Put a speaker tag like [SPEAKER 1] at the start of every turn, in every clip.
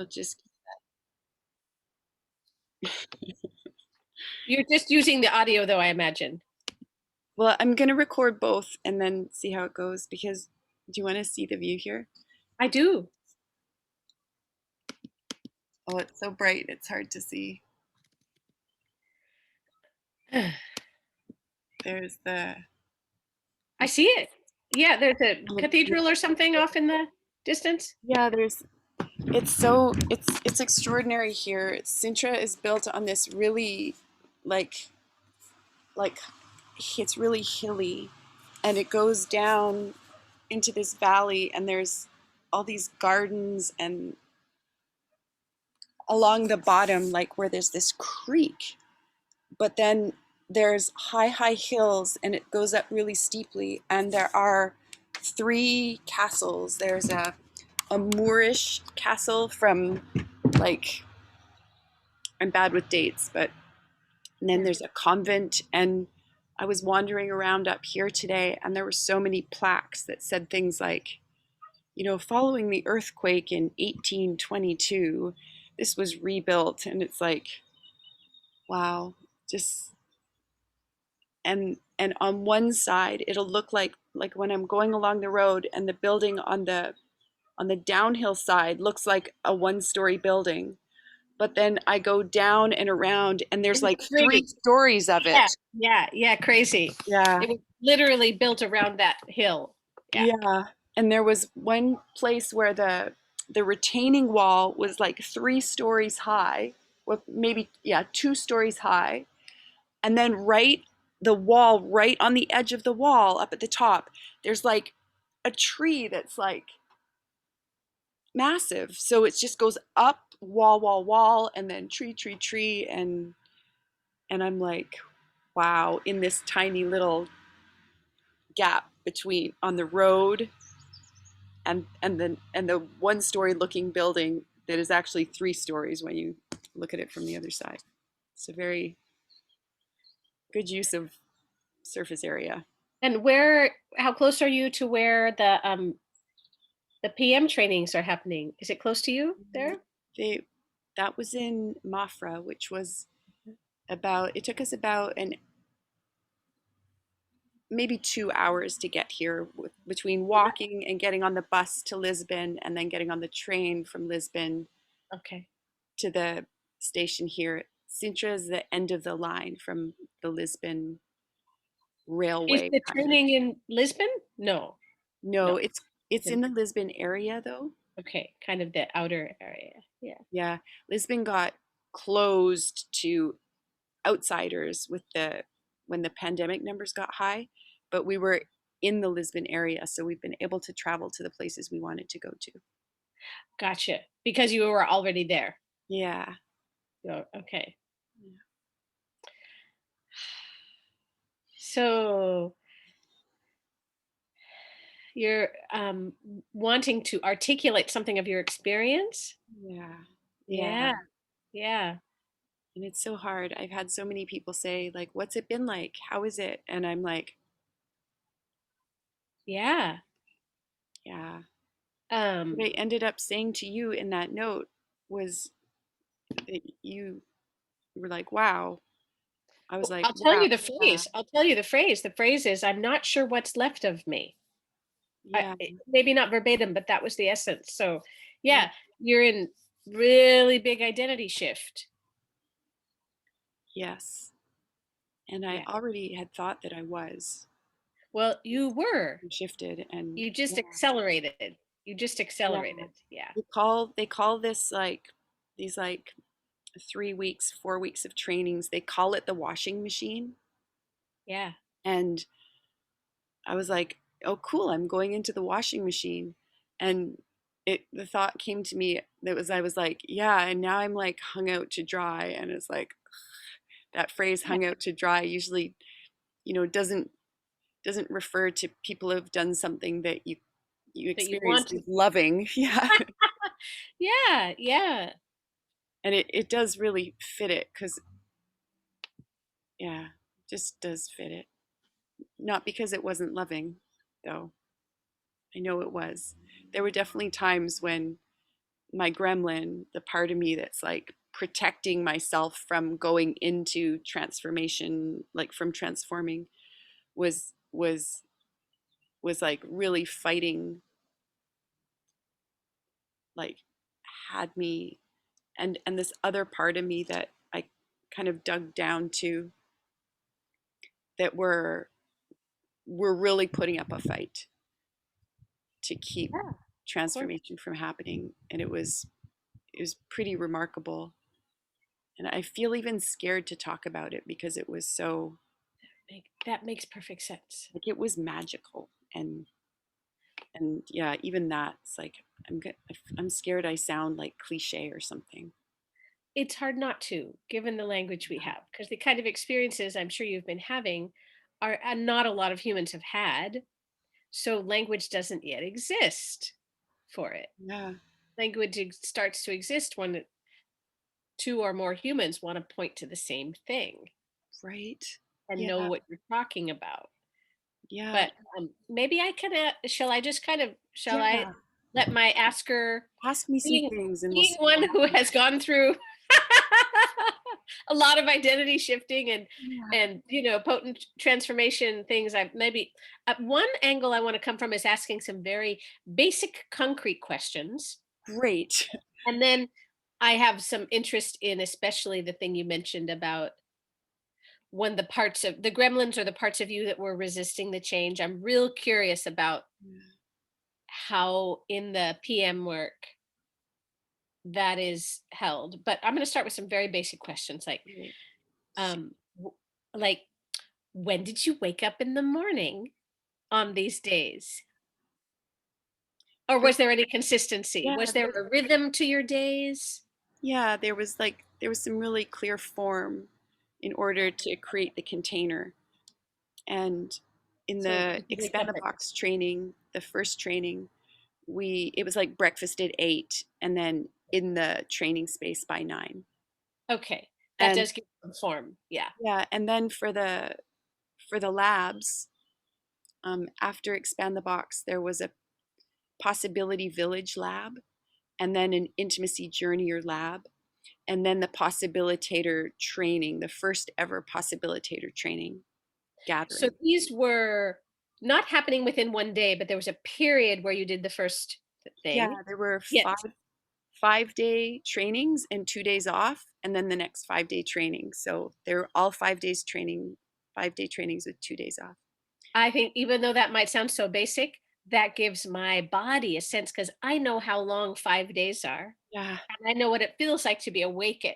[SPEAKER 1] just
[SPEAKER 2] You're just using the audio, though, I imagine.
[SPEAKER 1] well, I'm gonna record both and then see how it goes because do you want to see the view here?
[SPEAKER 2] I do.
[SPEAKER 1] Oh, it's so bright, it's hard to see. There's the
[SPEAKER 2] I
[SPEAKER 1] this
[SPEAKER 2] see it. Yeah, there's a
[SPEAKER 1] um,
[SPEAKER 2] cathedral or something off in the distance.
[SPEAKER 1] yeah, there's it's extraordinary here. Sintra is built on this really like like it's really hilly and it goes down into this valley and there's all these gardens and along the bottom like where there's this creek but then there's high hills and it goes up really steeply and there are three castles. There's a Moorish castle from like I'm bad with dates, but and then there's a convent and I was wandering around up here today and there were so many plaques that said things like, following the earthquake in 1822, this was rebuilt and it's like, wow, just and on one side it'll look like when I'm going along the road and the building on the downhill side looks like a one-story building, but then I go down and around and there's
[SPEAKER 2] Isn't
[SPEAKER 1] like
[SPEAKER 2] it
[SPEAKER 1] three
[SPEAKER 2] great?
[SPEAKER 1] stories of
[SPEAKER 2] Yeah,
[SPEAKER 1] it.
[SPEAKER 2] yeah, crazy.
[SPEAKER 1] Yeah.
[SPEAKER 2] It was literally built around that hill. Yeah.
[SPEAKER 1] Yeah. And there was one place where the retaining wall was like 3 stories high, well, maybe yeah, 2 stories high. And then the wall right on the edge of the wall up at the top, there's like a tree that's like massive. So it just goes up wall and then tree and I'm like, wow, in this tiny little gap between on the road and the one-story looking building that is actually 3 stories when you look at it from the other side. It's a very good use of surface area.
[SPEAKER 2] And how close are you to where the PM trainings are happening? Is it close to you there?
[SPEAKER 1] They that was in Mafra, which was about it took us about an maybe 2 hours to get here between walking and getting on the bus to Lisbon and then getting on the train from Lisbon
[SPEAKER 2] Okay.
[SPEAKER 1] to the station here. Sintra is the end of the line from the Lisbon
[SPEAKER 2] Is
[SPEAKER 1] railway
[SPEAKER 2] the
[SPEAKER 1] kind of.
[SPEAKER 2] training in Lisbon? No,
[SPEAKER 1] No,
[SPEAKER 2] no.
[SPEAKER 1] it's in the Lisbon area though.
[SPEAKER 2] Okay, kind of the outer area. Yeah.
[SPEAKER 1] Yeah, Lisbon got closed to outsiders with the when the pandemic numbers got high, but we were in the Lisbon area, so we've been able to travel to the places we wanted to go to.
[SPEAKER 2] Gotcha. Because you were already there.
[SPEAKER 1] Yeah.
[SPEAKER 2] Oh, okay. So you're wanting to articulate something of your experience?
[SPEAKER 1] Yeah. Yeah.
[SPEAKER 2] Yeah. Yeah.
[SPEAKER 1] And it's so hard. I've had so many people say like, "What's it been like? How is it?" And I'm like,
[SPEAKER 2] Yeah.
[SPEAKER 1] "Yeah." What
[SPEAKER 2] Um,
[SPEAKER 1] I ended up saying to you in that note was that you were like, "Wow." I was like,
[SPEAKER 2] I'll tell
[SPEAKER 1] "Wow."
[SPEAKER 2] you the
[SPEAKER 1] Yeah.
[SPEAKER 2] phrase. I'll tell you the phrase. The phrase is, I'm not sure what's left of me.
[SPEAKER 1] Yeah.
[SPEAKER 2] Maybe not verbatim, but that was the essence. So,
[SPEAKER 1] Yeah.
[SPEAKER 2] yeah, you're in really big identity shift.
[SPEAKER 1] Yes. And I
[SPEAKER 2] Yeah.
[SPEAKER 1] already had thought that I was
[SPEAKER 2] Well, you were.
[SPEAKER 1] shifted and
[SPEAKER 2] You just
[SPEAKER 1] yeah.
[SPEAKER 2] accelerated. You just
[SPEAKER 1] Yeah.
[SPEAKER 2] accelerated. Yeah.
[SPEAKER 1] They call this like these like 3 weeks, 4 weeks of trainings. They call it the washing machine.
[SPEAKER 2] Yeah.
[SPEAKER 1] And I was like, oh cool, I'm going into the washing machine. And the thought came to me that was I was like, yeah, and now I'm like hung out to dry. And it's like that phrase
[SPEAKER 2] Yeah.
[SPEAKER 1] hung out to dry usually, doesn't refer to people who have done something that you
[SPEAKER 2] That you
[SPEAKER 1] experience as
[SPEAKER 2] wanted.
[SPEAKER 1] loving. Yeah.
[SPEAKER 2] Yeah. Yeah.
[SPEAKER 1] And it does really fit it because yeah, just does fit it. Not because it wasn't loving, though. I know it was. There were definitely times when my gremlin, the part of me that's like protecting myself from going into transformation, like from transforming, was was was like really fighting, like had me, and this other part of me that I kind of dug down to, that were really putting up a fight to keep
[SPEAKER 2] Yeah, of course.
[SPEAKER 1] transformation from happening. And it was pretty remarkable. And I feel even scared to talk about it because it was so,
[SPEAKER 2] That makes perfect sense.
[SPEAKER 1] like, it was magical. And yeah, even that, it's like I'm scared I sound like cliche or something.
[SPEAKER 2] It's hard not to, given the language we have, because the kind of experiences I'm sure you've been having are not a lot of humans have had. So language doesn't yet exist for it.
[SPEAKER 1] Yeah,
[SPEAKER 2] Language starts to exist when two or more humans want to point to the same thing
[SPEAKER 1] right.
[SPEAKER 2] and know
[SPEAKER 1] Yeah,
[SPEAKER 2] what you're talking about.
[SPEAKER 1] yeah,
[SPEAKER 2] But maybe I can. Shall I just kind of? Shall I
[SPEAKER 1] yeah.
[SPEAKER 2] let my asker,
[SPEAKER 1] Ask me some
[SPEAKER 2] being
[SPEAKER 1] things and we'll
[SPEAKER 2] being
[SPEAKER 1] see what
[SPEAKER 2] one who
[SPEAKER 1] happens.
[SPEAKER 2] has gone through a lot of identity shifting
[SPEAKER 1] Yeah.
[SPEAKER 2] and potent transformation things, I've maybe one angle I want to come from is asking some very basic concrete questions,
[SPEAKER 1] Great.
[SPEAKER 2] and then I have some interest in especially the thing you mentioned about when the parts of the gremlins or the parts of you that were resisting the change. I'm real curious about how in the PM work that is held. But I'm going to start with some very basic questions
[SPEAKER 1] Great.
[SPEAKER 2] um w- like when did you wake up in the morning on these days? Or
[SPEAKER 1] For,
[SPEAKER 2] was there any consistency?
[SPEAKER 1] yeah,
[SPEAKER 2] Was there a rhythm to your days?
[SPEAKER 1] yeah, there was some really clear form in order to create the container. And in
[SPEAKER 2] So
[SPEAKER 1] the
[SPEAKER 2] did you wake
[SPEAKER 1] expand
[SPEAKER 2] up
[SPEAKER 1] the
[SPEAKER 2] at
[SPEAKER 1] box training, the first training, we it was like breakfast at 8 and then in the training space by 9.
[SPEAKER 2] okay, that
[SPEAKER 1] And
[SPEAKER 2] does give some form, yeah.
[SPEAKER 1] yeah, and then for the labs, after expand the box, there was a possibility village lab, and then an intimacy journeyer lab, and then the possibilitator training, the first ever possibilitator training
[SPEAKER 2] So
[SPEAKER 1] gathering.
[SPEAKER 2] these were not happening within one day, but there was a period where you did the first
[SPEAKER 1] Yeah,
[SPEAKER 2] thing.
[SPEAKER 1] there were
[SPEAKER 2] Yes.
[SPEAKER 1] 5 day trainings and 2 days off, and then the next 5 day training. So they're all 5 days training, 5 day trainings with 2 days off.
[SPEAKER 2] I think even though that might sound so basic, that gives my body a sense because I know how long 5 days are.
[SPEAKER 1] Yeah,
[SPEAKER 2] And I know what it feels like to be awake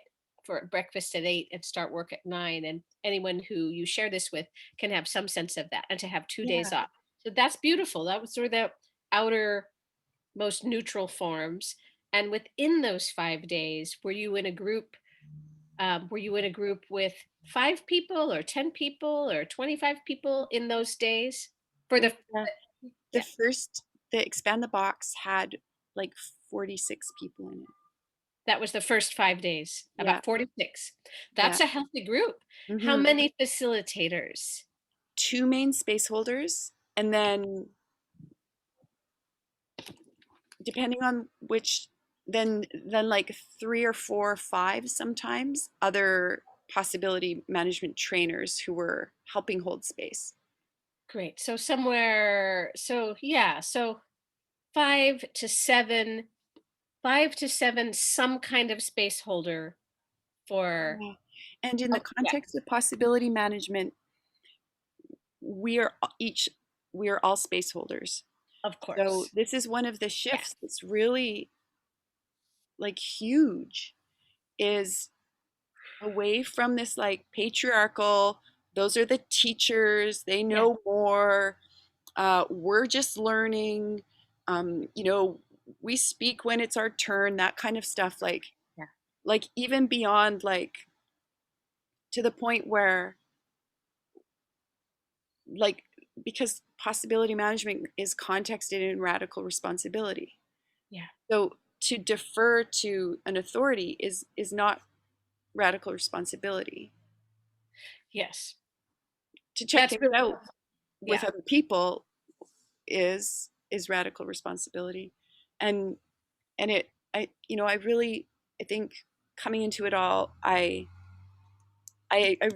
[SPEAKER 2] for breakfast at 8 and start work at 9. And anyone who you share this with can have some sense of that and to have 2 days
[SPEAKER 1] yeah,
[SPEAKER 2] off. So that's beautiful. That was sort of the outer, most neutral forms. And within those 5 days, were you in a group? Were you in a group with 5 people or 10 people or 25 people in those days? For
[SPEAKER 1] well,
[SPEAKER 2] the
[SPEAKER 1] the
[SPEAKER 2] Yeah,
[SPEAKER 1] first the expand the box had like 46 people in it.
[SPEAKER 2] that was the first 5 days,
[SPEAKER 1] Yeah,
[SPEAKER 2] about 46.
[SPEAKER 1] yeah.
[SPEAKER 2] That's a healthy group. How
[SPEAKER 1] Hmm.
[SPEAKER 2] many facilitators?
[SPEAKER 1] Two main space holders, and then depending on which, then like 3 or 4 or 5 sometimes other possibility management trainers who were helping hold space.
[SPEAKER 2] Great. So somewhere, so yeah, so 5 to 7, 5 to 7, some kind of space holder for,
[SPEAKER 1] Yeah. And in the
[SPEAKER 2] oh, yeah,
[SPEAKER 1] context of possibility management, we are each we are all space holders.
[SPEAKER 2] of
[SPEAKER 1] So
[SPEAKER 2] course.
[SPEAKER 1] this is one of the
[SPEAKER 2] Yeah,
[SPEAKER 1] shifts that's really like huge, is away from this like patriarchal, those are the teachers, they
[SPEAKER 2] yeah,
[SPEAKER 1] know more, we're just learning, you know, we speak when it's our turn, that kind of stuff,
[SPEAKER 2] yeah.
[SPEAKER 1] like even beyond, like to the point where, like, because possibility management is contexted in radical responsibility.
[SPEAKER 2] Yeah.
[SPEAKER 1] So to defer to an authority is not radical responsibility.
[SPEAKER 2] Yes.
[SPEAKER 1] To check
[SPEAKER 2] That's
[SPEAKER 1] things
[SPEAKER 2] really
[SPEAKER 1] out
[SPEAKER 2] helpful.
[SPEAKER 1] with
[SPEAKER 2] Yeah.
[SPEAKER 1] other people is radical responsibility. And and I really, I think coming into it all, I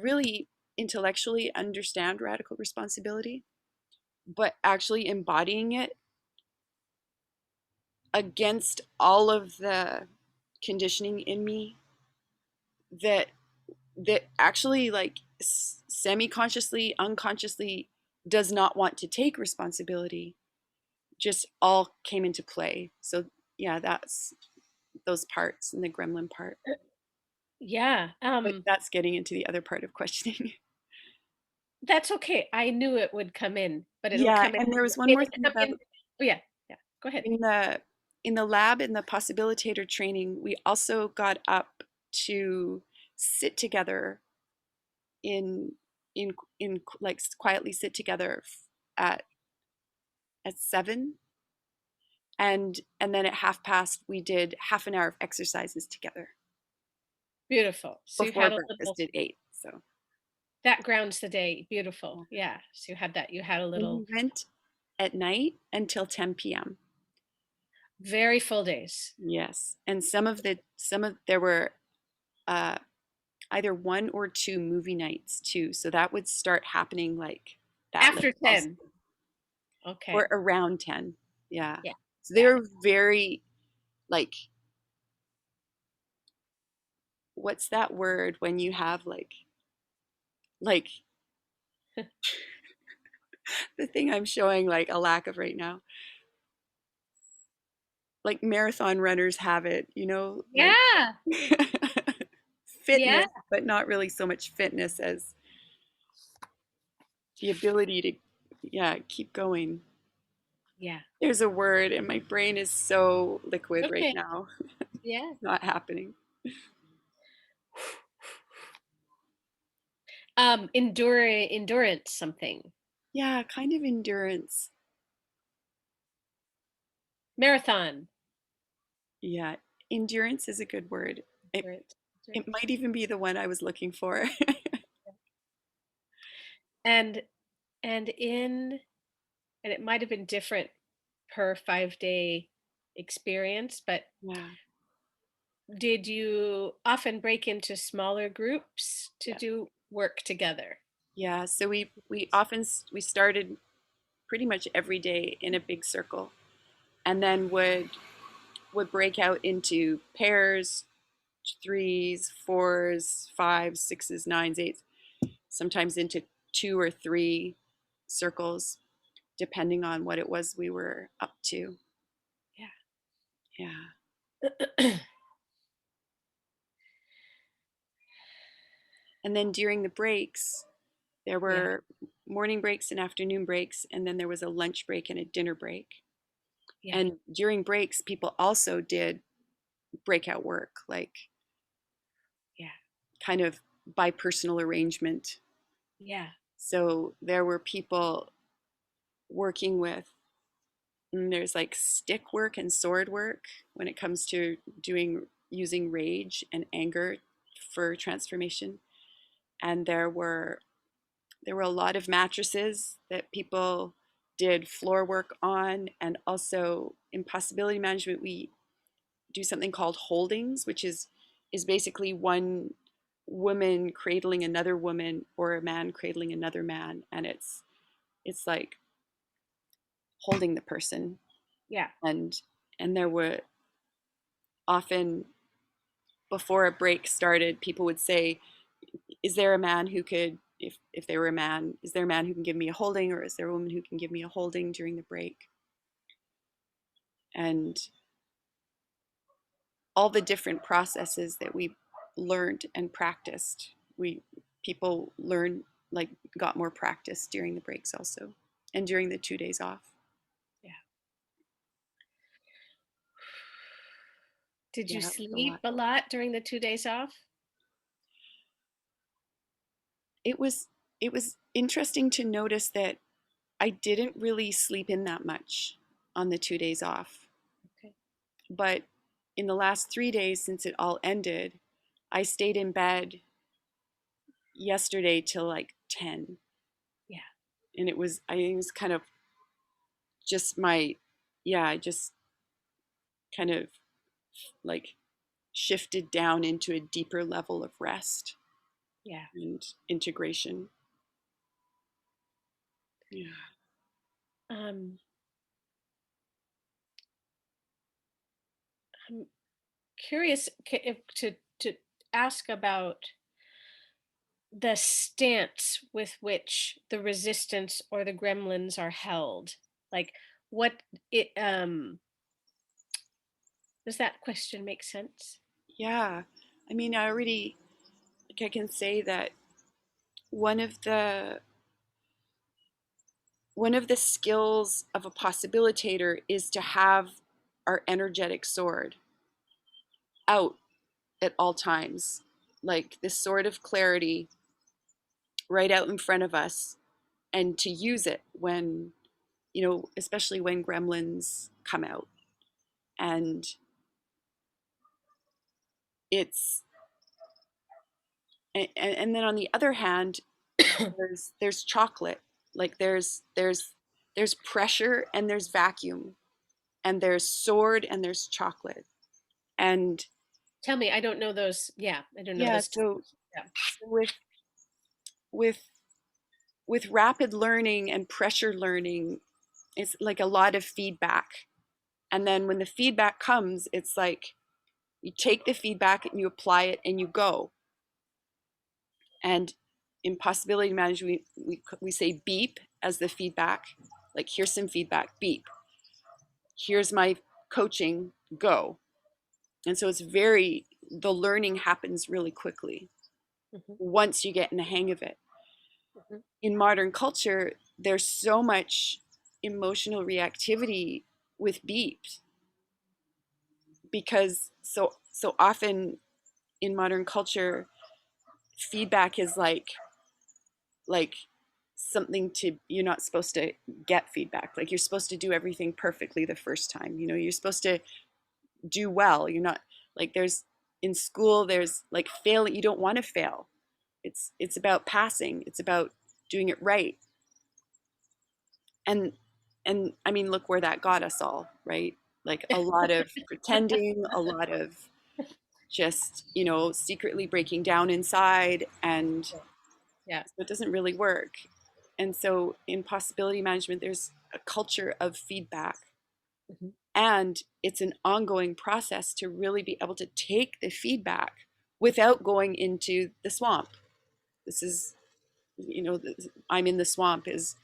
[SPEAKER 1] really intellectually understand radical responsibility, but actually embodying it against all of the conditioning in me that actually like semi-consciously, unconsciously does not want to take responsibility, just all came into play. So yeah, that's those parts and the gremlin part.
[SPEAKER 2] Yeah.
[SPEAKER 1] But that's getting into the other part of questioning.
[SPEAKER 2] That's okay. I knew it would come in, but it'll
[SPEAKER 1] Yeah,
[SPEAKER 2] come in.
[SPEAKER 1] and there was one more
[SPEAKER 2] It'll
[SPEAKER 1] thing
[SPEAKER 2] come
[SPEAKER 1] about
[SPEAKER 2] in. Oh yeah. Yeah. Go ahead.
[SPEAKER 1] in the lab in the possibilitator training, we also got up to sit together in like quietly sit together at 7, and then at 1/2 past we did half an hour of exercises together
[SPEAKER 2] Beautiful. So you
[SPEAKER 1] before
[SPEAKER 2] had a little,
[SPEAKER 1] breakfast at 8. So
[SPEAKER 2] that grounds the day. Beautiful. Yeah. So you had that. You had a
[SPEAKER 1] and
[SPEAKER 2] little
[SPEAKER 1] we went at night until 10 p.m.
[SPEAKER 2] very full days.
[SPEAKER 1] Yes, and some of there were uh, either one or two movie nights too. So that would start happening like that late
[SPEAKER 2] After
[SPEAKER 1] also,
[SPEAKER 2] 10.
[SPEAKER 1] or
[SPEAKER 2] Okay.
[SPEAKER 1] around 10. Yeah.
[SPEAKER 2] Yeah.
[SPEAKER 1] So they
[SPEAKER 2] Yeah.
[SPEAKER 1] were very like, what's that word when you have like the thing I'm showing like a lack of right now. Like marathon runners have it, like
[SPEAKER 2] Yeah. Yeah.
[SPEAKER 1] fitness, but not really so much fitness as the ability to, yeah, keep going.
[SPEAKER 2] Yeah.
[SPEAKER 1] There's a word, and my brain is so liquid right
[SPEAKER 2] Okay.
[SPEAKER 1] now.
[SPEAKER 2] Yeah.
[SPEAKER 1] Not happening.
[SPEAKER 2] Endurance something.
[SPEAKER 1] Yeah, kind of endurance.
[SPEAKER 2] Marathon.
[SPEAKER 1] Yeah, endurance is a good word.
[SPEAKER 2] Endurance.
[SPEAKER 1] It
[SPEAKER 2] Endurance.
[SPEAKER 1] might even be the one I was looking for.
[SPEAKER 2] And and in and it might have been different per 5-day experience, but
[SPEAKER 1] Yeah,
[SPEAKER 2] did you often break into smaller groups to
[SPEAKER 1] yeah,
[SPEAKER 2] do work together?
[SPEAKER 1] yeah. So we often we started pretty much every day in a big circle, and then would break out into pairs, threes, fours, fives, sixes, nines, eights, sometimes into two or three circles, depending on what it was we were up to. Yeah.
[SPEAKER 2] Yeah.
[SPEAKER 1] And then during the breaks, there
[SPEAKER 2] Yeah.
[SPEAKER 1] were morning breaks and afternoon breaks, and then there was a lunch break and a dinner break.
[SPEAKER 2] Yeah.
[SPEAKER 1] And during breaks, people also did breakout work, like
[SPEAKER 2] Yeah.
[SPEAKER 1] kind of by personal arrangement.
[SPEAKER 2] Yeah.
[SPEAKER 1] So there were people working with, there's like stick work and sword work when it comes to using rage and anger for transformation. And there were a lot of mattresses that people did floor work on, and also in possibility management we do something called holdings, which is basically one woman cradling another woman or a man cradling another man, and it's like holding the person.
[SPEAKER 2] Yeah.
[SPEAKER 1] And there were often, before a break started, people would say, is there a man who could, if they were a man, is there a man who can give me a holding, or is there a woman who can give me a holding during the break? And all the different processes that we learned and practiced, we people learn, like, got more practice during the breaks also, and during the 2 days off.
[SPEAKER 2] Yeah. Did you
[SPEAKER 1] Yeah, it was a
[SPEAKER 2] sleep
[SPEAKER 1] lot.
[SPEAKER 2] a lot during the 2 days off?
[SPEAKER 1] It was interesting to notice that I didn't really sleep in that much on the 2 days off.
[SPEAKER 2] Okay.
[SPEAKER 1] But in the last 3 days, since it all ended, I stayed in bed yesterday till like 10.
[SPEAKER 2] Yeah.
[SPEAKER 1] And I think it was kind of just my, yeah, I just kind of like shifted down into a deeper level of rest
[SPEAKER 2] Yeah.
[SPEAKER 1] and integration. Yeah.
[SPEAKER 2] Um, I'm curious to ask about the stance with which the resistance or the gremlins are held. Like what it does that question make sense?
[SPEAKER 1] Yeah. I mean, I already, like, I can say that one of the one of the skills of a possibilitator is to have our energetic sword out at all times, like this sword of clarity right out in front of us, and to use it when, especially when gremlins come out. And it's, and then on the other hand, there's chocolate. Like there's pressure and there's vacuum, and there's sword and there's chocolate. And
[SPEAKER 2] Tell me, I don't know those. Yeah, I don't know
[SPEAKER 1] yeah,
[SPEAKER 2] those.
[SPEAKER 1] so
[SPEAKER 2] Yeah.
[SPEAKER 1] with with with rapid learning and pressure learning, it's like a lot of feedback. And then when the feedback comes, it's like you take the feedback and you apply it and you go. And in possibility management, we say beep as the feedback. Like, here's some feedback, beep. Here's my coaching, go. And so the learning happens really quickly
[SPEAKER 2] Mhm,
[SPEAKER 1] once you get in the hang of it.
[SPEAKER 2] mhm.
[SPEAKER 1] In modern culture, there's so much emotional reactivity with beeps, because so often in modern culture, feedback is like something to, you're not supposed to get feedback. Like, you're supposed to do everything perfectly the first time. You're supposed to do well. You're not, like, there's, in school there's like failing. You don't want to fail. It's about passing. It's about doing it right. And and I mean, look where that got us all, right? Like, a lot of pretending, a lot of just, secretly breaking down inside, and
[SPEAKER 2] Yeah. Yeah.
[SPEAKER 1] so it doesn't really work. And so in possibility management, there's a culture of feedback,
[SPEAKER 2] Mhm.
[SPEAKER 1] and it's an ongoing process to really be able to take the feedback without going into the swamp. This is, I'm in the swamp is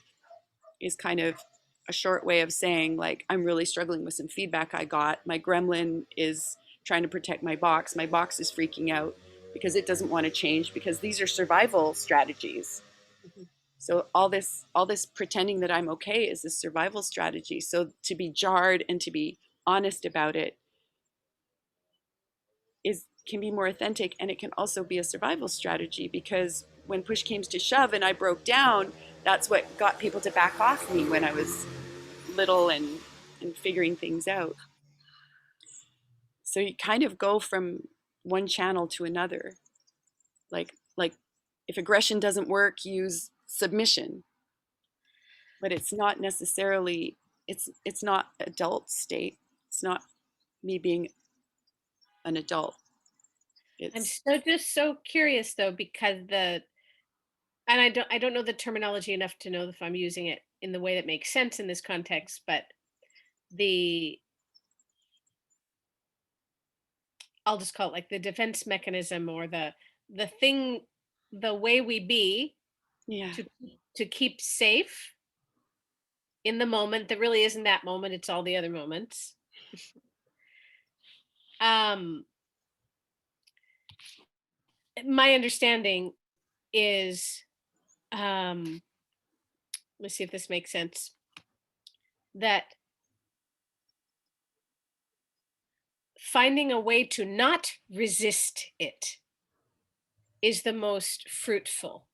[SPEAKER 1] kind of a short way of saying, like, I'm really struggling with some feedback I got. My gremlin is trying to protect my box. My box is freaking out because it doesn't want to change, because these are survival strategies.
[SPEAKER 2] Mhm.
[SPEAKER 1] So all this pretending that I'm okay is a survival strategy. So to be jarred and to be honest about it is can be more authentic, and it can also be a survival strategy, because when push came to shove and I broke down, that's what got people to back off me when I was little and figuring things out. So you kind of go from one channel to another. Like if aggression doesn't work, use submission. But it's not necessarily, it's not adult state. It's not me being an adult.
[SPEAKER 2] I'm
[SPEAKER 1] It's
[SPEAKER 2] just so curious though, because and I don't know the terminology enough to know if I'm using it in the way that makes sense in this context, but the I'll just call it like the defense mechanism, or the thing, the way we be
[SPEAKER 1] yeah.
[SPEAKER 2] to to keep safe in the moment that really isn't that moment, it's all the other moments. Um my understanding is, um let's see if this makes sense, that finding a way to not resist it is the most fruitful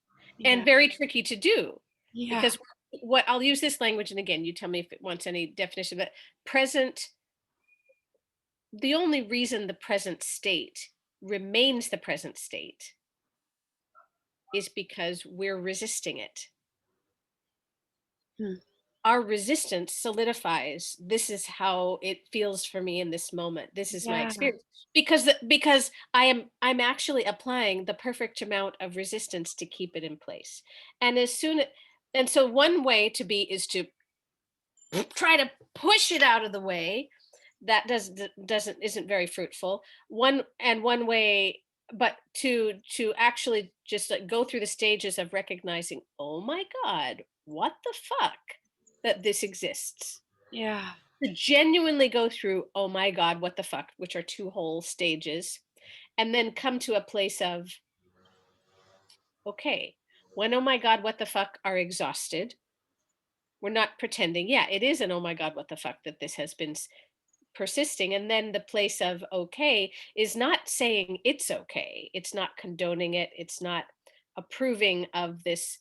[SPEAKER 2] and
[SPEAKER 1] Yeah.
[SPEAKER 2] very tricky to do,
[SPEAKER 1] Yeah.
[SPEAKER 2] because what I'll use this language, and again you tell me if it wants any definition, but present the only reason the present state remains the present state is because we're resisting it.
[SPEAKER 1] Hmm.
[SPEAKER 2] our resistance solidifies, this is how it feels for me in this moment, this is my
[SPEAKER 1] Yeah.
[SPEAKER 2] experience, because I'm actually applying the perfect amount of resistance to keep it in place. And as soon and so one way to be is to try to push it out of the way. That doesn't isn't very fruitful. One way, but to actually just like go through the stages of recognizing, oh my god, what the fuck, that this exists.
[SPEAKER 1] Yeah.
[SPEAKER 2] To genuinely go through, oh my god, what the fuck, which are two whole stages, and then come to a place of, okay, when oh my god, what the fuck are exhausted, we're not pretending, yeah, it is an oh my god, what the fuck that this has been persisting. And then the place of okay is not saying it's okay, it's not condoning it, it's not approving of this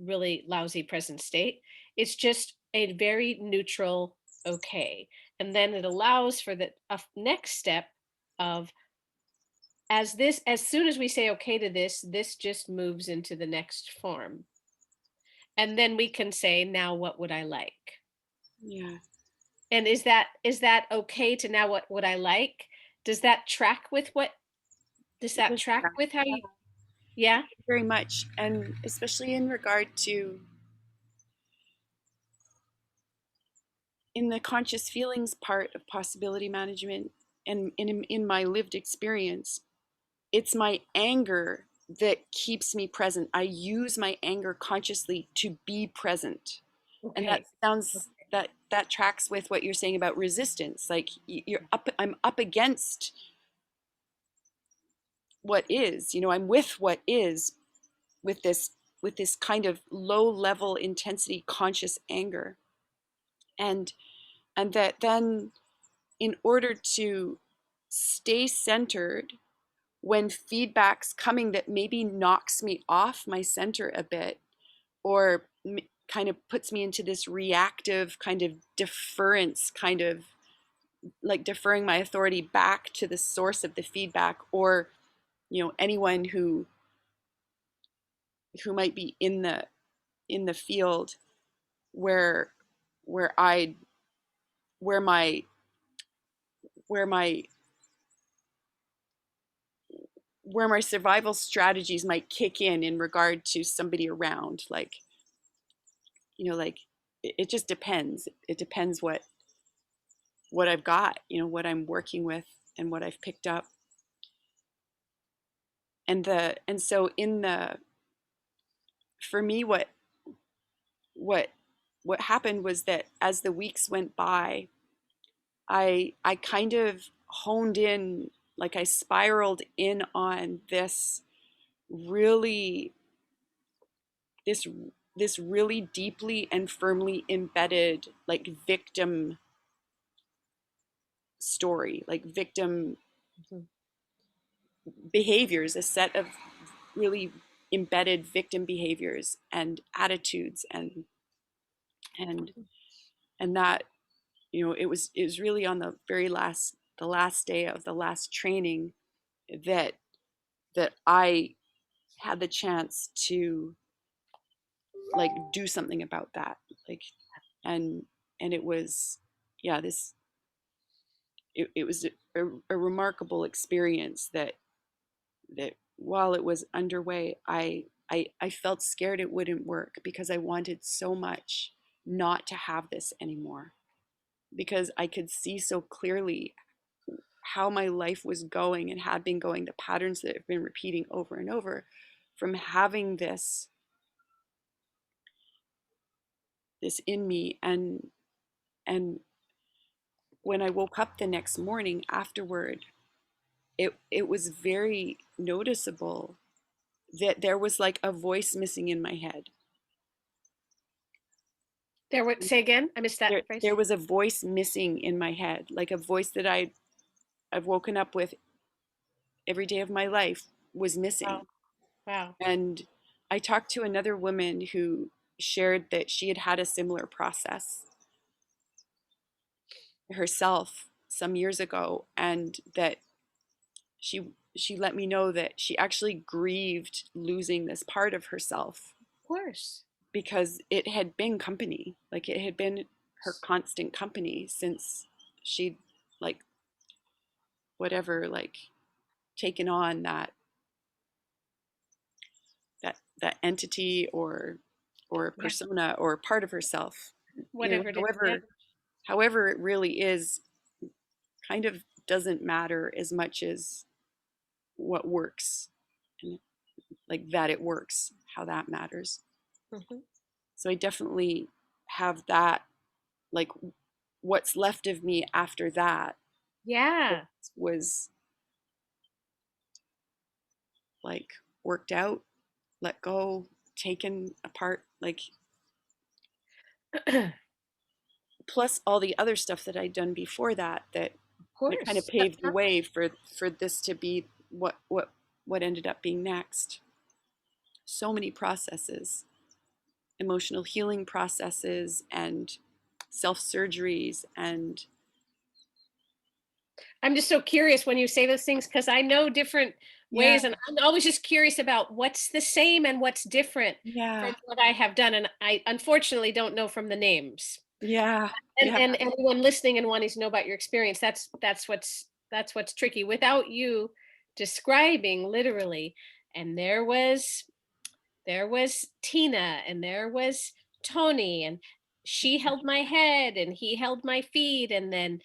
[SPEAKER 2] really lousy present state, it's just a very neutral okay. And then it allows for the next step of, as soon as we say okay to this just moves into the next form, and then we can say, now what would I like?
[SPEAKER 1] Yeah.
[SPEAKER 2] And is that okay to now what would I like? Does that track with what does
[SPEAKER 1] It
[SPEAKER 2] that
[SPEAKER 1] does
[SPEAKER 2] track
[SPEAKER 1] track
[SPEAKER 2] with how you, yeah?
[SPEAKER 1] very much. And especially in regard to in the conscious feelings part of possibility management and in my lived experience, it's my anger that keeps me present. I use my anger consciously to be present. And that
[SPEAKER 2] Okay.
[SPEAKER 1] sounds that tracks with what you're saying about resistance. Like you're up, I'm up against what is, I'm with what is, with this kind of low level intensity conscious anger. And that then, in order to stay centered when feedback's coming that maybe knocks me off my center a bit, or kind of puts me into this reactive kind of deference, kind of like deferring my authority back to the source of the feedback, or anyone who might be in the field where where I where where my where my survival strategies might kick in regard to somebody around, like like it just depends. It depends what I've got, what I'm working with and what I've picked up. And so in the for me, what what happened was that as the weeks went by, I kind of honed in, like I spiraled in on really this this really deeply and firmly embedded like victim story, like victim
[SPEAKER 2] Mhm.
[SPEAKER 1] behaviors, a set of really embedded victim behaviors and attitudes, and and that it was really on the last day of the last training that I had the chance to like do something about that, like and it was, yeah, it was a remarkable experience that while it was underway, I felt scared it wouldn't work because I wanted so much not to have this anymore, because I could see so clearly how my life was going and had been going, the patterns that have been repeating over and over from having this in me. And when I woke up the next morning afterward, it was very noticeable that there was like a voice missing in my head.
[SPEAKER 2] There, what, say again, I missed that phrase.
[SPEAKER 1] There was a voice missing in my head, like a voice that I've woken up with every day of my life was
[SPEAKER 2] Wow.
[SPEAKER 1] missing.
[SPEAKER 2] Wow.
[SPEAKER 1] And I talked to another woman who shared that she had had a similar process herself some years ago, and that she let me know that she actually grieved losing this part of herself.
[SPEAKER 2] Of course.
[SPEAKER 1] because it had been company, like it had been her constant company since she'd like whatever like taken on that entity or
[SPEAKER 2] Yeah,
[SPEAKER 1] persona or part of herself,
[SPEAKER 2] whatever it is. Yeah.
[SPEAKER 1] however it really is, kind of doesn't matter as much as what works, and like that it works, how that matters.
[SPEAKER 2] Mhm.
[SPEAKER 1] So I definitely have that, like what's left of me after that
[SPEAKER 2] Yeah.
[SPEAKER 1] was like worked out, let go, taken apart, like
[SPEAKER 2] Of
[SPEAKER 1] plus all the other stuff that I'd done before that that kind of
[SPEAKER 2] course.
[SPEAKER 1] paved the way for this to be what ended up being next. So many processes, emotional healing processes and self surgeries and
[SPEAKER 2] I'm just so curious when you say those things because I know different
[SPEAKER 1] yeah,
[SPEAKER 2] ways, and I'm always just curious about what's the same and what's different
[SPEAKER 1] yeah,
[SPEAKER 2] from what I have done, and I unfortunately don't know from the names.
[SPEAKER 1] yeah,
[SPEAKER 2] And
[SPEAKER 1] yeah,
[SPEAKER 2] anyone listening and wanting to know about your experience, that's what's tricky. Without you describing literally, and there was Tina and there was Tony, and she held my head and he held my feet, and then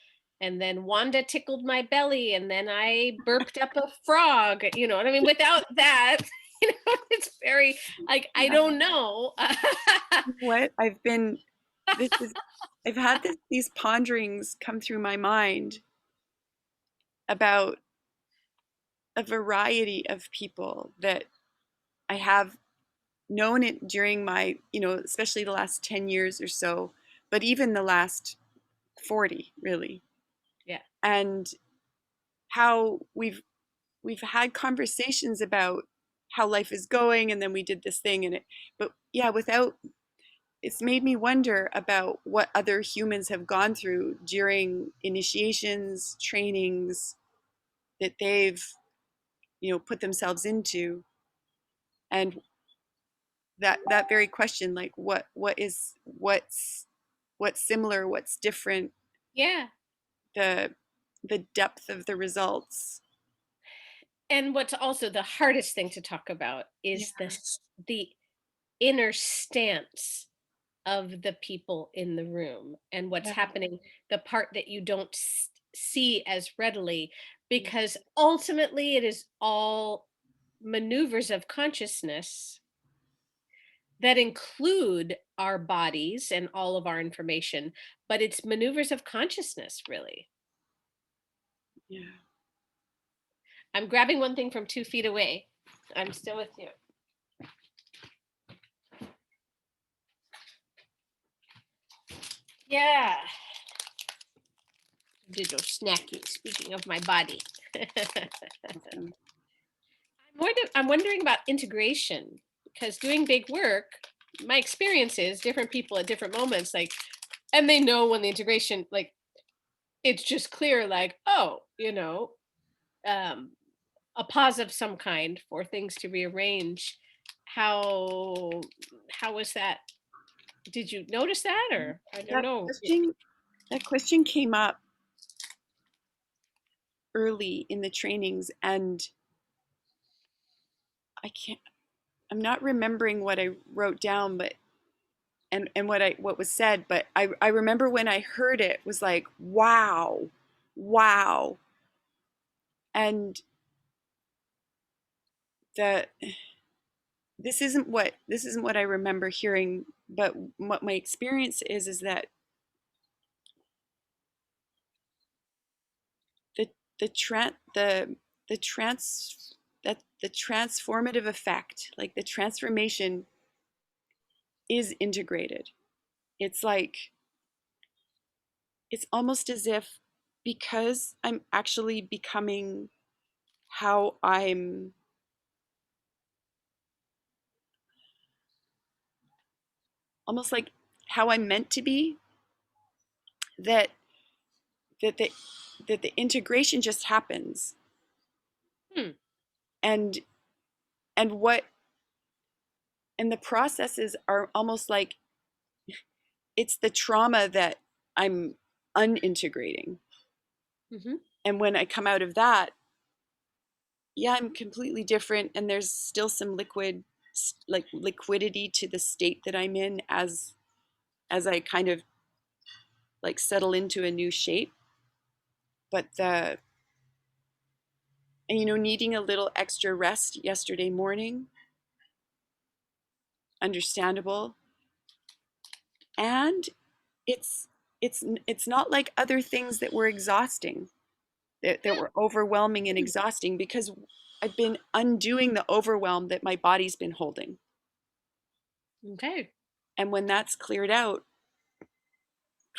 [SPEAKER 2] Wanda tickled my belly and then I burped up a frog, you know what I mean? Without that, you know, it's very like I
[SPEAKER 1] yeah.
[SPEAKER 2] don't know.
[SPEAKER 1] You know what I've been this is I've had these ponderings come through my mind about a variety of people that I have known it during my, especially the last 10 years or so, but even the last 40, really.
[SPEAKER 2] Yeah.
[SPEAKER 1] And how we've had conversations about how life is going, and then we did this thing and it, but yeah, without, it's made me wonder about what other humans have gone through during initiations, trainings that they've, put themselves into, and that very question, like what's similar, what's different,
[SPEAKER 2] Yeah.
[SPEAKER 1] the the depth of the results.
[SPEAKER 2] And what's also the hardest thing to talk about
[SPEAKER 1] Yeah,
[SPEAKER 2] is the inner stance of the people in the room and what's
[SPEAKER 1] yeah,
[SPEAKER 2] happening, the part that you don't see as readily,
[SPEAKER 1] yeah,
[SPEAKER 2] because ultimately it is all maneuvers of consciousness that include our bodies and all of our information, but it's maneuvers of consciousness, really.
[SPEAKER 1] yeah.
[SPEAKER 2] I'm grabbing one thing from 2 feet away. I'm still with you. Yeah. Digital snacking. Speaking of my body.
[SPEAKER 1] Awesome.
[SPEAKER 2] I'm wondering about integration because doing big work, my experience is different people at different moments, like, and they know when the integration, like, it's just clear, like, oh, um, a pause of some kind for things to rearrange. How how was that? Did you notice that, or I don't
[SPEAKER 1] that
[SPEAKER 2] know?
[SPEAKER 1] question that question came up early in the trainings, and I can't I'm not remembering what I wrote down, but and what was said, but I remember when I heard it was like, wow, wow. And the this isn't what I remember hearing, but what my experience is that the the tran the trans that the transformative effect, like the transformation, is integrated. It's like it's almost as if, because I'm actually becoming how I'm almost like how I'm meant to be, that that the that the integration just happens.
[SPEAKER 2] Hmm.
[SPEAKER 1] And and what and the processes are almost like it's the trauma that I'm unintegrating.
[SPEAKER 2] Hmm.
[SPEAKER 1] And when I come out of that, yeah, I'm completely different. And there's still some like liquidity to the state that I'm in as I kind of like settle into a new shape. But and needing a little extra rest yesterday morning, understandable. And it's it's not like other things that were exhausting, that were overwhelming and exhausting, because I've been undoing the overwhelm that my body's been holding.
[SPEAKER 2] Okay.
[SPEAKER 1] And when that's cleared out,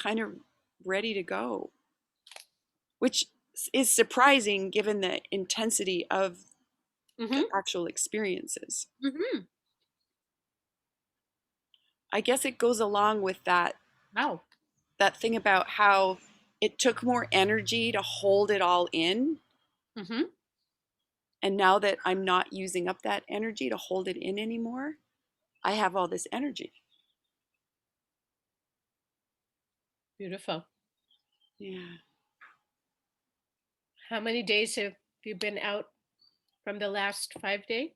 [SPEAKER 1] kind of ready to go, which is surprising given the intensity of the
[SPEAKER 2] Hmm.
[SPEAKER 1] actual experiences.
[SPEAKER 2] Hmm.
[SPEAKER 1] I guess it goes along with
[SPEAKER 2] Wow.
[SPEAKER 1] that thing about how it took more energy to hold it all in.
[SPEAKER 2] Hmm.
[SPEAKER 1] And now that I'm not using up that energy to hold it in anymore, I have all this energy.
[SPEAKER 2] Beautiful.
[SPEAKER 1] Yeah.
[SPEAKER 2] How many days have you been out from the last 5 day?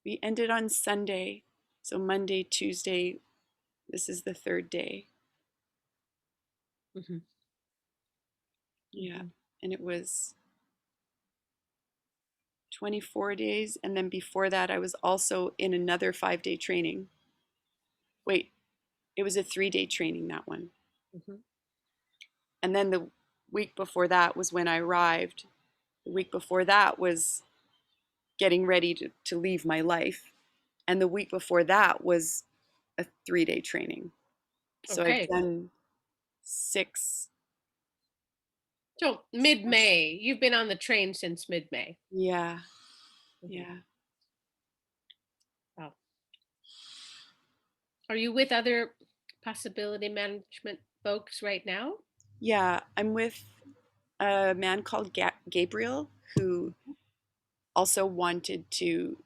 [SPEAKER 1] We ended on Sunday. So Monday, Tuesday, this is the third day.
[SPEAKER 2] Hmm.
[SPEAKER 1] Yeah.
[SPEAKER 2] Hmm.
[SPEAKER 1] And it was 24 days. And then before that, I was also in another 5 day training. Wait, it was a 3 day training, that one.
[SPEAKER 2] Hmm.
[SPEAKER 1] And then the week before that was when I arrived. The week before that was getting ready to leave my life. And the week before that was a 3 day training. So I've
[SPEAKER 2] Okay.
[SPEAKER 1] done six.
[SPEAKER 2] So mid-May, you've been on the train since mid-May.
[SPEAKER 1] Yeah.
[SPEAKER 2] Hmm.
[SPEAKER 1] Yeah.
[SPEAKER 2] Wow. Are you with other possibility management folks right now?
[SPEAKER 1] Yeah. I'm with a man called Gabriel, who also wanted to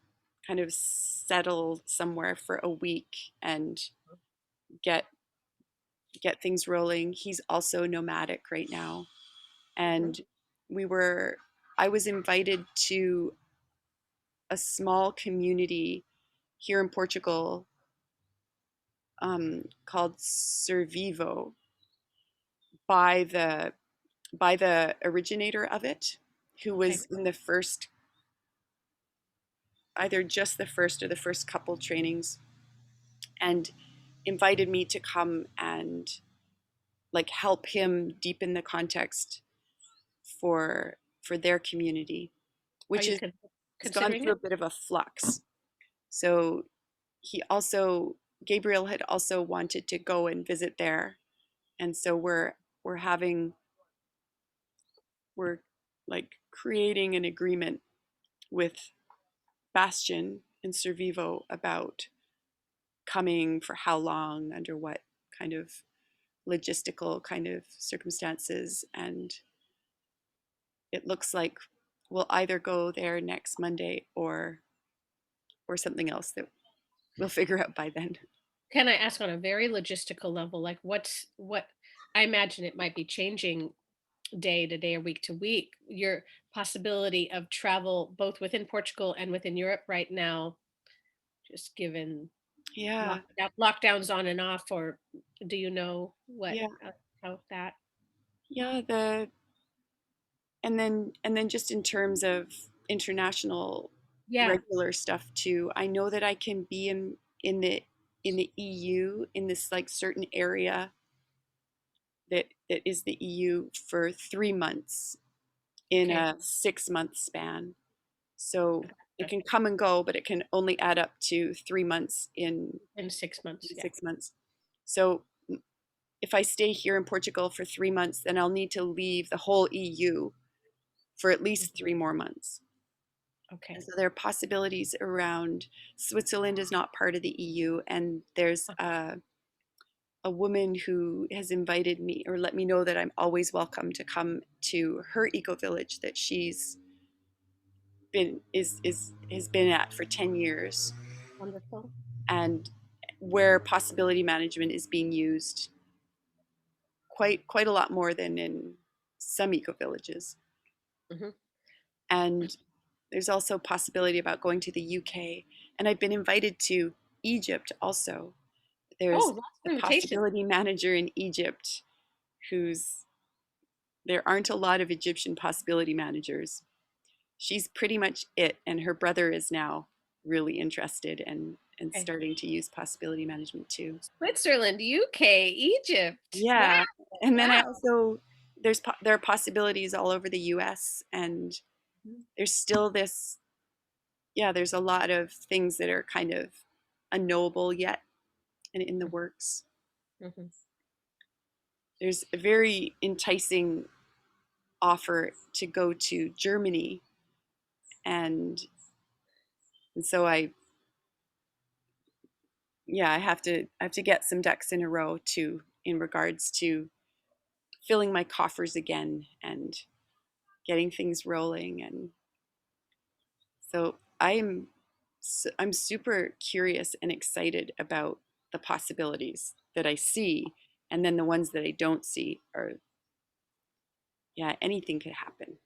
[SPEAKER 1] kind of settle somewhere for a week and get get things rolling. He's also nomadic right now.
[SPEAKER 2] Hmm.
[SPEAKER 1] And we were I was invited to a small community here in Portugal, called Servivo, by the originator of it, who
[SPEAKER 2] Okay.
[SPEAKER 1] was in the first, either just the first or the first couple trainings, and invited me to come and like help him deepen the context for their community,
[SPEAKER 2] Are
[SPEAKER 1] which
[SPEAKER 2] you
[SPEAKER 1] has gone
[SPEAKER 2] considering
[SPEAKER 1] through
[SPEAKER 2] it?
[SPEAKER 1] a bit of a flux. So he also Gabriel had also wanted to go and visit there, and so we're having we're like creating an agreement with Bastion and Servivo about coming, for how long, under what kind of logistical kind of circumstances. And it looks like we'll either go there next Monday or something else that we'll figure out by then.
[SPEAKER 2] Can I ask on a very logistical level, like what I imagine it might be changing day to day or week to week, your possibility of travel both within Portugal and within Europe right now, just given
[SPEAKER 1] Yeah,
[SPEAKER 2] lockdowns on and off, or do you know what
[SPEAKER 1] yeah,
[SPEAKER 2] how that?
[SPEAKER 1] yeah. And then just in terms of international
[SPEAKER 2] Yeah.
[SPEAKER 1] regular stuff too, I know that I can be in the EU, in this like certain area that is the EU, for 3 months in
[SPEAKER 2] Okay.
[SPEAKER 1] a 6 month span. So it
[SPEAKER 2] Gotcha.
[SPEAKER 1] can come and go, but it can only add up to 3 months
[SPEAKER 2] In 6 months.
[SPEAKER 1] in
[SPEAKER 2] Yeah.
[SPEAKER 1] 6 months. So if I stay here in Portugal for 3 months, then I'll need to leave the whole EU for at least
[SPEAKER 2] Mhm.
[SPEAKER 1] 3 more months.
[SPEAKER 2] Okay.
[SPEAKER 1] So there are possibilities around. Switzerland is not part of the EU, and there's a woman who has invited me or let me know that I'm always welcome to come to her eco village that she's been is has been at for 10 years.
[SPEAKER 2] Wonderful.
[SPEAKER 1] and where possibility management is being used quite a lot more than in some eco villages.
[SPEAKER 2] Mhm.
[SPEAKER 1] And there's also possibility about going to the UK. And I've been invited to Egypt also. There's
[SPEAKER 2] Oh, lots
[SPEAKER 1] the
[SPEAKER 2] of invitations.
[SPEAKER 1] possibility manager in Egypt who's there aren't a lot of Egyptian possibility managers. She's pretty much it, and her brother is now really interested and
[SPEAKER 2] Okay.
[SPEAKER 1] starting to use possibility management too.
[SPEAKER 2] Switzerland, UK, Egypt. Wow.
[SPEAKER 1] Yeah, and then I
[SPEAKER 2] Wow.
[SPEAKER 1] also there are possibilities all over the U.S. and there's still this there's a lot of things that are kind of unknowable yet and in the works.
[SPEAKER 2] Mhm.
[SPEAKER 1] There's a very enticing offer to go to Germany and so I have to get some ducks in a row to in regards to filling my coffers again and getting things rolling. And so I'm super curious and excited about the possibilities that I see, and then the ones that I don't see are anything could happen.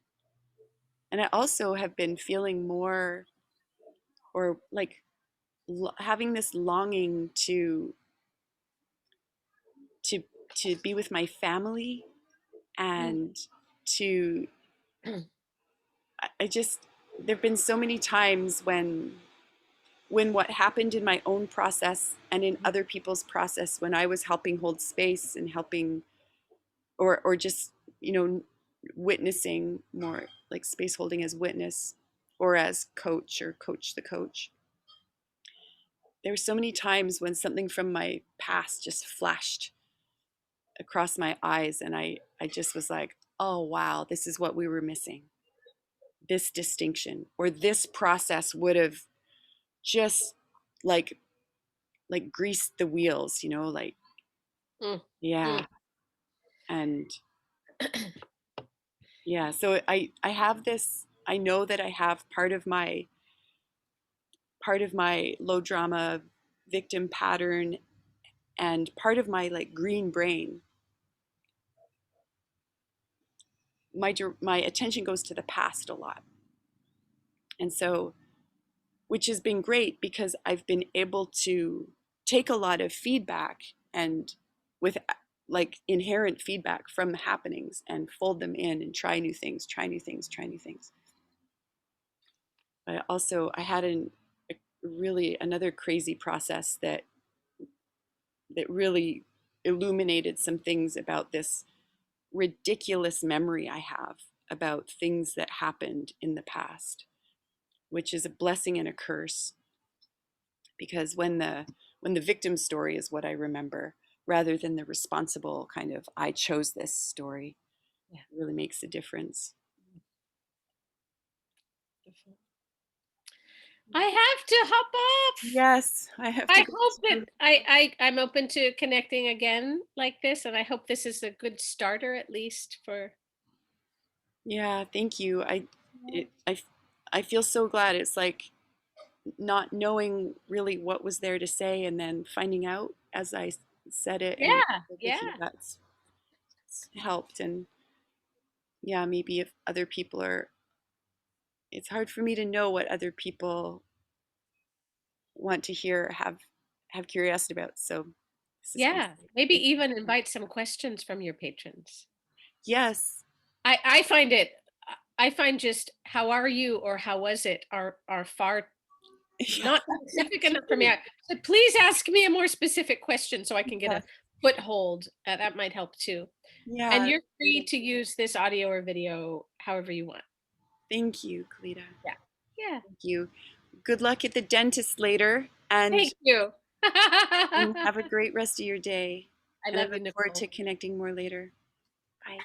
[SPEAKER 1] And I also have been feeling more or like having this longing to to be with my family
[SPEAKER 2] Mm.
[SPEAKER 1] and to I just there've been so many times when what happened in my own process and in other people's process when I was helping hold space and helping or just witnessing more like space holding as witness or as coach or coach the coach. There were so many times when something from my past just flashed across my eyes and I just was like, oh wow, this is what we were missing. This distinction or this process would have just like greased the wheels, like
[SPEAKER 2] Mm. Mm.
[SPEAKER 1] yeah. And yeah, so I have this I know that I have part of my low drama victim pattern and part of my like green brain. My attention goes to the past a lot. And so which has been great because I've been able to take a lot of feedback and with like inherent feedback from the happenings and fold them in and try new things, try new things, try new things. But also I had a really another crazy process that really illuminated some things about this ridiculous memory I have about things that happened in the past, which is a blessing and a curse because when the victim story is what I remember rather than the responsible kind of I chose this story,
[SPEAKER 2] Yeah.
[SPEAKER 1] it really makes a difference.
[SPEAKER 2] I have to hop off.
[SPEAKER 1] Yes, I have to
[SPEAKER 2] I
[SPEAKER 1] go
[SPEAKER 2] hope that
[SPEAKER 1] too.
[SPEAKER 2] I'm open to connecting again like this, and I hope this is a good starter at least for.
[SPEAKER 1] Yeah, thank you. I feel so glad. It's like not knowing really what was there to say and then finding out as I said it and
[SPEAKER 2] Yeah,
[SPEAKER 1] with you
[SPEAKER 2] yeah,
[SPEAKER 1] that's helped. And yeah, maybe if other people are it's hard for me to know what other people want to hear have curiosity about. So this has been
[SPEAKER 2] yeah. Maybe
[SPEAKER 1] it's
[SPEAKER 2] even invite some questions from your patrons.
[SPEAKER 1] yes.
[SPEAKER 2] I find it. I find just how are you or how was it are far not specific enough for me. I said, please ask me a more specific question so I can get a
[SPEAKER 1] Yes.
[SPEAKER 2] foothold. That might help too. And
[SPEAKER 1] Yeah.
[SPEAKER 2] you're free to use this audio or video however you want.
[SPEAKER 1] Thank you, Kalita.
[SPEAKER 2] Yeah. Yeah.
[SPEAKER 1] Thank you. Good luck at the dentist later
[SPEAKER 2] Thank you.
[SPEAKER 1] and
[SPEAKER 2] I
[SPEAKER 1] have a great rest of your day. And I
[SPEAKER 2] love you,
[SPEAKER 1] look forward
[SPEAKER 2] Nicole.
[SPEAKER 1] to connecting more later. Bye.